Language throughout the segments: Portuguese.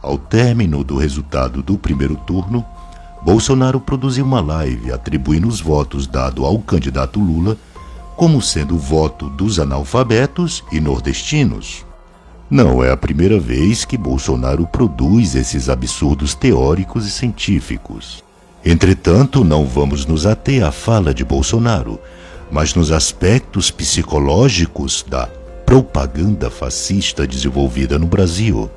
Ao término do resultado do primeiro turno, Bolsonaro produziu uma live atribuindo os votos dados ao candidato Lula como sendo o voto dos analfabetos e nordestinos. Não é a primeira vez que Bolsonaro produz esses absurdos teóricos e científicos. Entretanto, não vamos nos ater à fala de Bolsonaro, mas nos aspectos psicológicos da propaganda fascista desenvolvida no Brasil.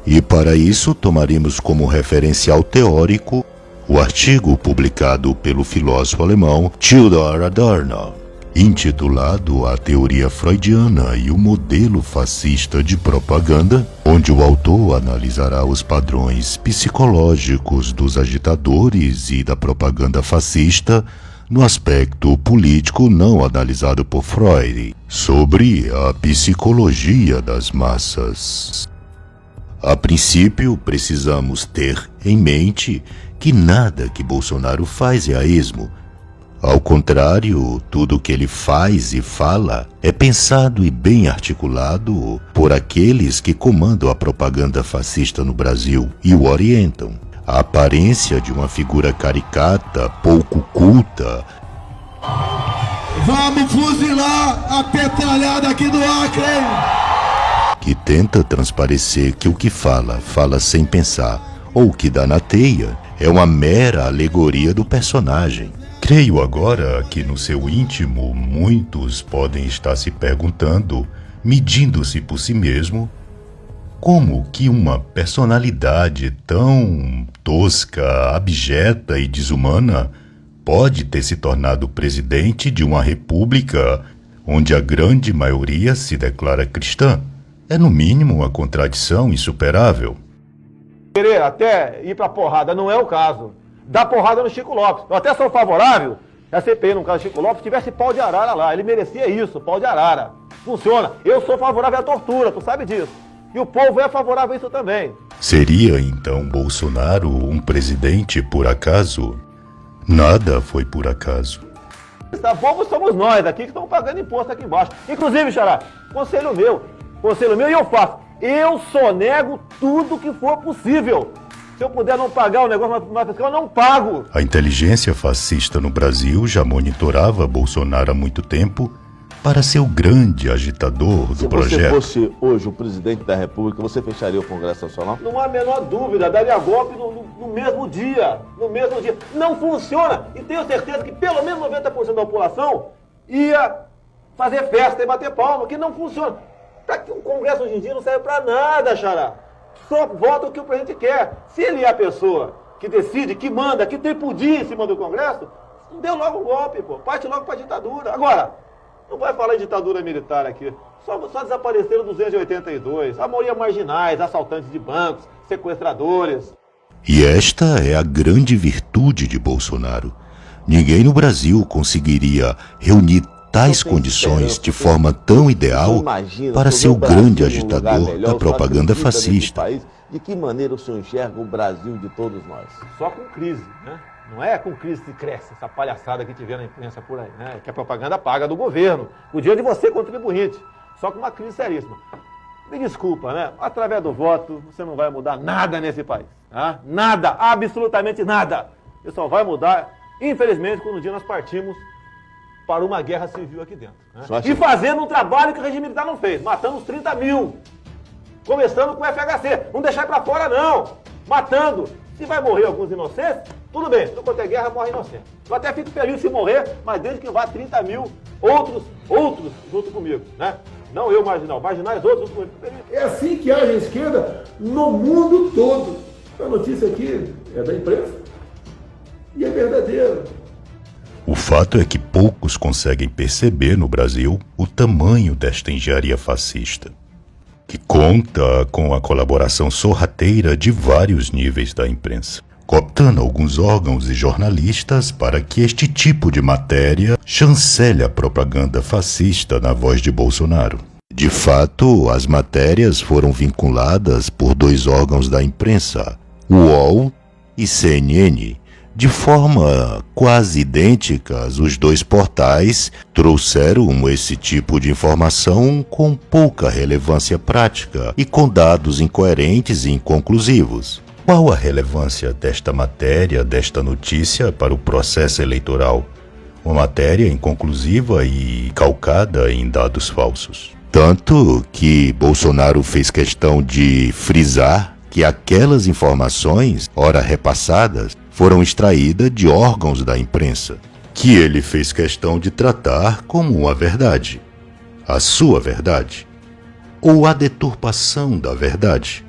E para isso tomaremos como referencial teórico o artigo publicado pelo filósofo alemão Theodor Adorno, intitulado A Teoria Freudiana e o Modelo Fascista de Propaganda, onde o autor analisará os padrões psicológicos dos agitadores e da propaganda fascista no aspecto político não analisado por Freud, sobre a psicologia das massas. A princípio, precisamos ter em mente que nada que Bolsonaro faz é a esmo. Ao contrário, tudo o que ele faz e fala é pensado e bem articulado por aqueles que comandam a propaganda fascista no Brasil e o orientam. A aparência de uma figura caricata, pouco culta. Vamos fuzilar a petralhada aqui do Acre! Que tenta transparecer que o que fala sem pensar, ou que dá na teia, é uma mera alegoria do personagem. Creio agora que no seu íntimo muitos podem estar se perguntando, medindo-se por si mesmo, como que uma personalidade tão tosca, abjeta e desumana pode ter se tornado presidente de uma república onde a grande maioria se declara cristã? É no mínimo uma contradição insuperável. Querer até ir pra porrada não é o caso. Dar porrada no Chico Lopes. Eu até sou favorável que a CPI, no caso do Chico Lopes, tivesse pau de arara lá. Ele merecia isso, pau de arara. Funciona. Eu sou favorável à tortura, tu sabe disso. E o povo é favorável a isso também. Seria então Bolsonaro um presidente por acaso? Nada foi por acaso. Tá, povo somos nós aqui que estamos pagando imposto aqui embaixo. Inclusive, Xará, conselho meu e eu faço. Eu sonego tudo que for possível. Se eu puder não pagar o negócio mais fiscal, eu não pago. A inteligência fascista no Brasil já monitorava Bolsonaro há muito tempo para ser o grande agitador do projeto. Se você fosse hoje o presidente da República, você fecharia o Congresso Nacional? Não há a menor dúvida, daria golpe no mesmo dia. No mesmo dia. Não funciona. E tenho certeza que pelo menos 90% da população ia fazer festa e bater palma, que não funciona. Para que o Congresso hoje em dia não serve para nada, Xará. Só vota o que o presidente quer. Se ele é a pessoa que decide, que manda, que tem poder em cima do Congresso, deu logo um golpe, pô. Parte logo para a ditadura. Agora, não vai falar em ditadura militar aqui. Só desapareceram 282. A maioria marginais, assaltantes de bancos, sequestradores. E esta é a grande virtude de Bolsonaro. Ninguém no Brasil conseguiria reunir tais condições de forma tão ideal para ser o grande agitador da propaganda fascista. De que maneira o senhor enxerga o Brasil de todos nós? Só com crise, né? Não é com crise que cresce essa palhaçada que tiver na imprensa por aí, né? Que a propaganda paga do governo, o dinheiro de você, contribuinte. Só com uma crise seríssima. Me desculpa, né? Através do voto, você não vai mudar nada nesse país. Tá? Nada, absolutamente nada. Isso só vai mudar, infelizmente, quando um dia nós partimos para uma guerra civil aqui dentro. Né? E fazendo um trabalho que o regime militar não fez, matando os 30 mil. Começando com o FHC. Não deixar para fora, não. Matando. Se vai morrer alguns inocentes, tudo bem. Se não quanto é guerra, morre inocente. Eu até fico feliz se morrer, mas desde que vá 30 mil outros junto comigo. Né? Não eu, marginal. Marginais, outros junto comigo. É assim que age a esquerda no mundo todo. A notícia aqui é da imprensa e é verdadeira. O fato é que poucos conseguem perceber no Brasil o tamanho desta engenharia fascista, que conta com a colaboração sorrateira de vários níveis da imprensa, cooptando alguns órgãos e jornalistas para que este tipo de matéria chancele a propaganda fascista na voz de Bolsonaro. De fato, as matérias foram vinculadas por dois órgãos da imprensa, UOL e CNN, De forma quase idêntica, os dois portais trouxeram esse tipo de informação com pouca relevância prática e com dados incoerentes e inconclusivos. Qual a relevância desta matéria, desta notícia para o processo eleitoral? Uma matéria inconclusiva e calcada em dados falsos. Tanto que Bolsonaro fez questão de frisar que aquelas informações, ora repassadas, foram extraídas de órgãos da imprensa, que ele fez questão de tratar como uma verdade, a sua verdade, ou a deturpação da verdade,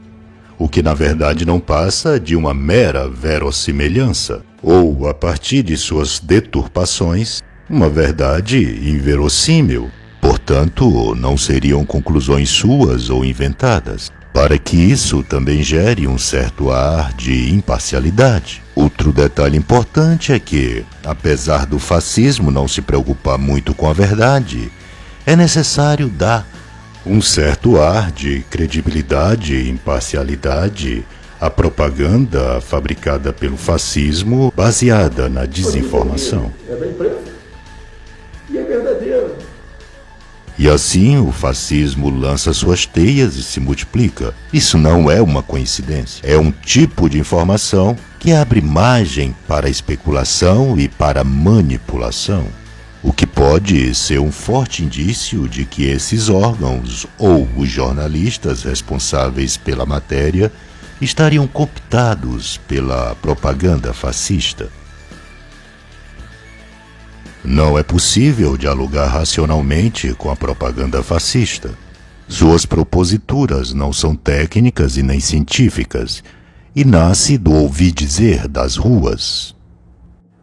o que na verdade não passa de uma mera verossimilhança, ou, a partir de suas deturpações, uma verdade inverossímil. Portanto, não seriam conclusões suas ou inventadas, para que isso também gere um certo ar de imparcialidade. Outro detalhe importante é que, apesar do fascismo não se preocupar muito com a verdade, é necessário dar um certo ar de credibilidade e imparcialidade à propaganda fabricada pelo fascismo, baseada na desinformação. É da imprensa e é verdadeira. E assim o fascismo lança suas teias e se multiplica. Isso não é uma coincidência. É um tipo de informação que abre margem para especulação e para manipulação. O que pode ser um forte indício de que esses órgãos ou os jornalistas responsáveis pela matéria estariam cooptados pela propaganda fascista. Não é possível dialogar racionalmente com a propaganda fascista. Suas proposituras não são técnicas e nem científicas, e nasce do ouvir dizer das ruas.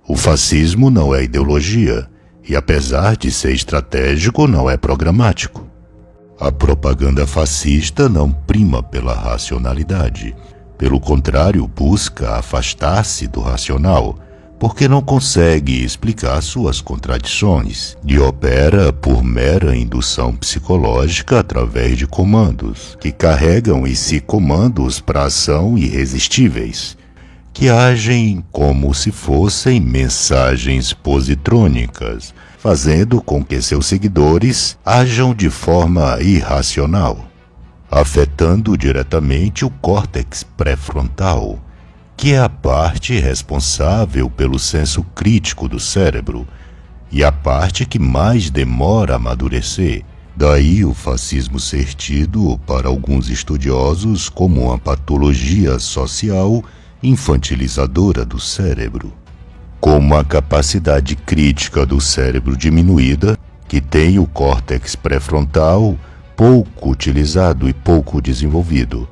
O fascismo não é ideologia, e apesar de ser estratégico, não é programático. A propaganda fascista não prima pela racionalidade. Pelo contrário, busca afastar-se do racional, porque não consegue explicar suas contradições e opera por mera indução psicológica através de comandos, que carregam em si comandos para ação irresistíveis, que agem como se fossem mensagens positrônicas, fazendo com que seus seguidores ajam de forma irracional, afetando diretamente o córtex pré-frontal, que é a parte responsável pelo senso crítico do cérebro e a parte que mais demora a amadurecer. Daí o fascismo ser tido, para alguns estudiosos, como uma patologia social infantilizadora do cérebro. Com uma capacidade crítica do cérebro diminuída, que tem o córtex pré-frontal pouco utilizado e pouco desenvolvido.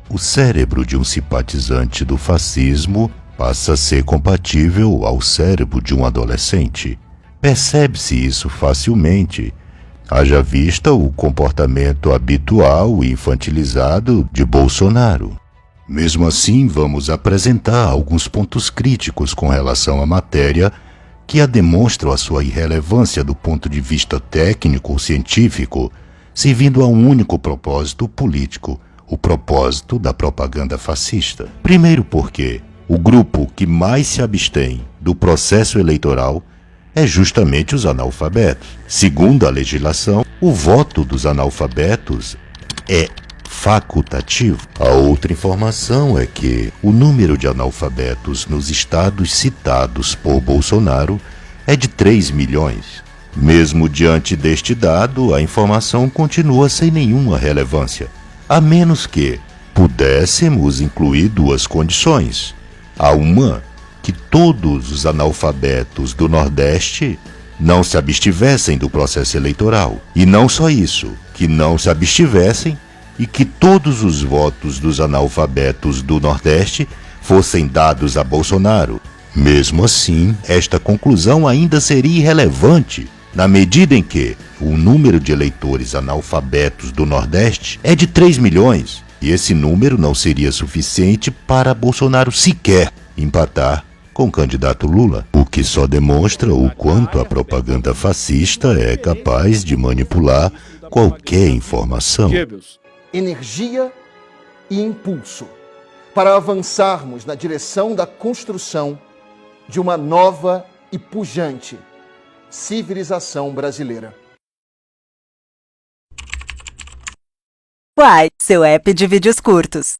O cérebro de um simpatizante do fascismo passa a ser compatível ao cérebro de um adolescente. Percebe-se isso facilmente, haja vista o comportamento habitual e infantilizado de Bolsonaro. Mesmo assim, vamos apresentar alguns pontos críticos com relação à matéria que a demonstram a sua irrelevância do ponto de vista técnico ou científico, servindo a um único propósito político, o propósito da propaganda fascista. Primeiro porque o grupo que mais se abstém do processo eleitoral é justamente os analfabetos. Segundo a legislação, o voto dos analfabetos é facultativo. A outra informação é que o número de analfabetos nos estados citados por Bolsonaro é de 3 milhões. Mesmo diante deste dado, a informação continua sem nenhuma relevância, a menos que pudéssemos incluir duas condições. A uma, que todos os analfabetos do Nordeste não se abstivessem do processo eleitoral. E não só isso, que não se abstivessem e que todos os votos dos analfabetos do Nordeste fossem dados a Bolsonaro. Mesmo assim, esta conclusão ainda seria irrelevante, na medida em que o número de eleitores analfabetos do Nordeste é de 3 milhões, e esse número não seria suficiente para Bolsonaro sequer empatar com o candidato Lula, o que só demonstra o quanto a propaganda fascista é capaz de manipular qualquer informação. Energia e impulso. para avançarmos na direção da construção de uma nova e pujante civilização brasileira. Uai, seu app de vídeos curtos.